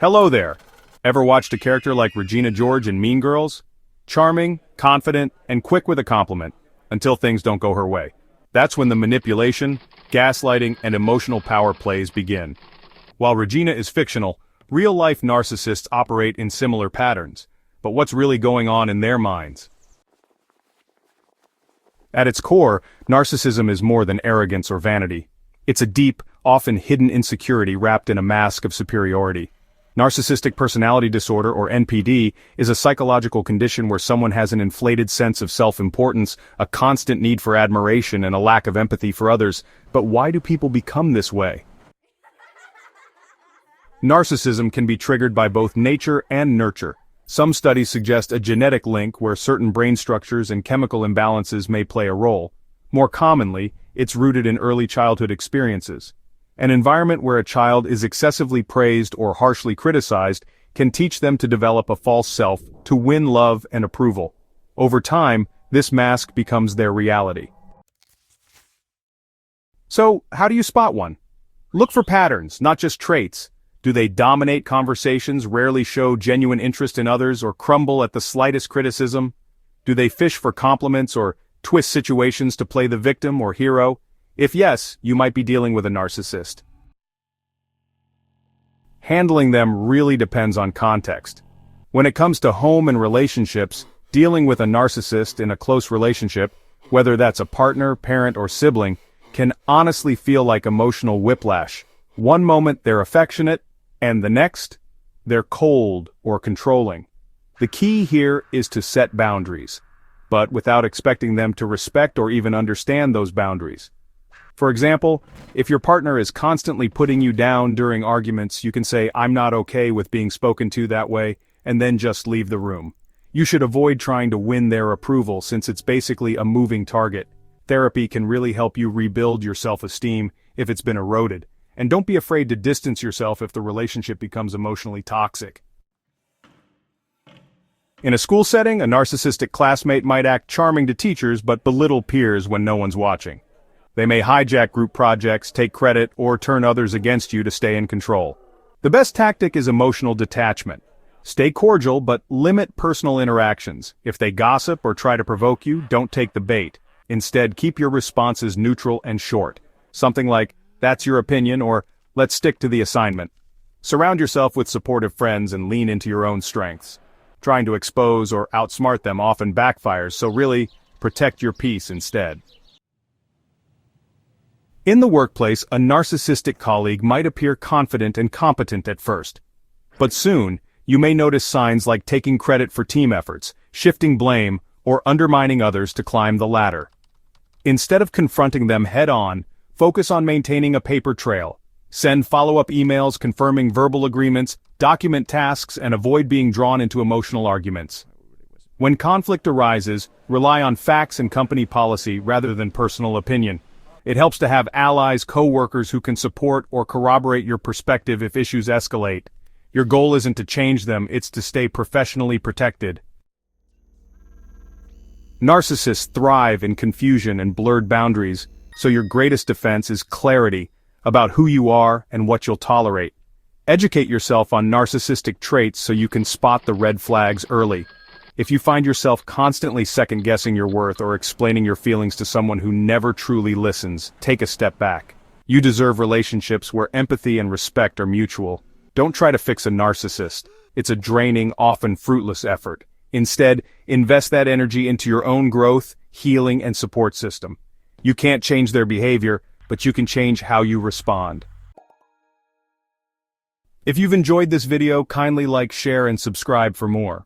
Hello there. Ever watched a character like Regina George in Mean Girls? Charming, confident, and quick with a compliment, until things don't go her way. That's when the manipulation, gaslighting, and emotional power plays begin. While Regina is fictional, real-life narcissists operate in similar patterns. But what's really going on in their minds? At its core, narcissism is more than arrogance or vanity. It's a deep, often hidden insecurity wrapped in a mask of superiority. Narcissistic Personality Disorder, or NPD, is a psychological condition where someone has an inflated sense of self-importance, a constant need for admiration, and a lack of empathy for others. But why do people become this way? Narcissism can be triggered by both nature and nurture. Some studies suggest a genetic link where certain brain structures and chemical imbalances may play a role. More commonly, it's rooted in early childhood experiences. An environment where a child is excessively praised or harshly criticized can teach them to develop a false self to win love and approval. Over time, this mask becomes their reality. So, how do you spot one? Look for patterns, not just traits. Do they dominate conversations, rarely show genuine interest in others, or crumble at the slightest criticism? Do they fish for compliments or twist situations to play the victim or hero? If yes, you might be dealing with a narcissist. Handling them really depends on context. When it comes to home and relationships, dealing with a narcissist in a close relationship, whether that's a partner, parent, or sibling, can honestly feel like emotional whiplash. One moment they're affectionate, and the next, they're cold or controlling. The key here is to set boundaries, but without expecting them to respect or even understand those boundaries. For example, if your partner is constantly putting you down during arguments, you can say, "I'm not okay with being spoken to that way," and then just leave the room. You should avoid trying to win their approval since it's basically a moving target. Therapy can really help you rebuild your self-esteem if it's been eroded. And don't be afraid to distance yourself if the relationship becomes emotionally toxic. In a school setting, a narcissistic classmate might act charming to teachers but belittle peers when no one's watching. They may hijack group projects, take credit, or turn others against you to stay in control. The best tactic is emotional detachment. Stay cordial but limit personal interactions. If they gossip or try to provoke you, don't take the bait. Instead, keep your responses neutral and short. Something like, "That's your opinion," or "Let's stick to the assignment." Surround yourself with supportive friends and lean into your own strengths. Trying to expose or outsmart them often backfires, so really, protect your peace instead. In the workplace, a narcissistic colleague might appear confident and competent at first. But soon, you may notice signs like taking credit for team efforts, shifting blame, or undermining others to climb the ladder. Instead of confronting them head-on, focus on maintaining a paper trail. Send follow-up emails confirming verbal agreements, document tasks, and avoid being drawn into emotional arguments. When conflict arises, rely on facts and company policy rather than personal opinion. It helps to have allies, co-workers who can support or corroborate your perspective if issues escalate. Your goal isn't to change them, it's to stay professionally protected. Narcissists thrive in confusion and blurred boundaries, so your greatest defense is clarity about who you are and what you'll tolerate. Educate yourself on narcissistic traits so you can spot the red flags early. If you find yourself constantly second-guessing your worth or explaining your feelings to someone who never truly listens, take a step back. You deserve relationships where empathy and respect are mutual. Don't try to fix a narcissist. It's a draining, often fruitless effort. Instead, invest that energy into your own growth, healing, and support system. You can't change their behavior, but you can change how you respond. If you've enjoyed this video, kindly like, share, and subscribe for more.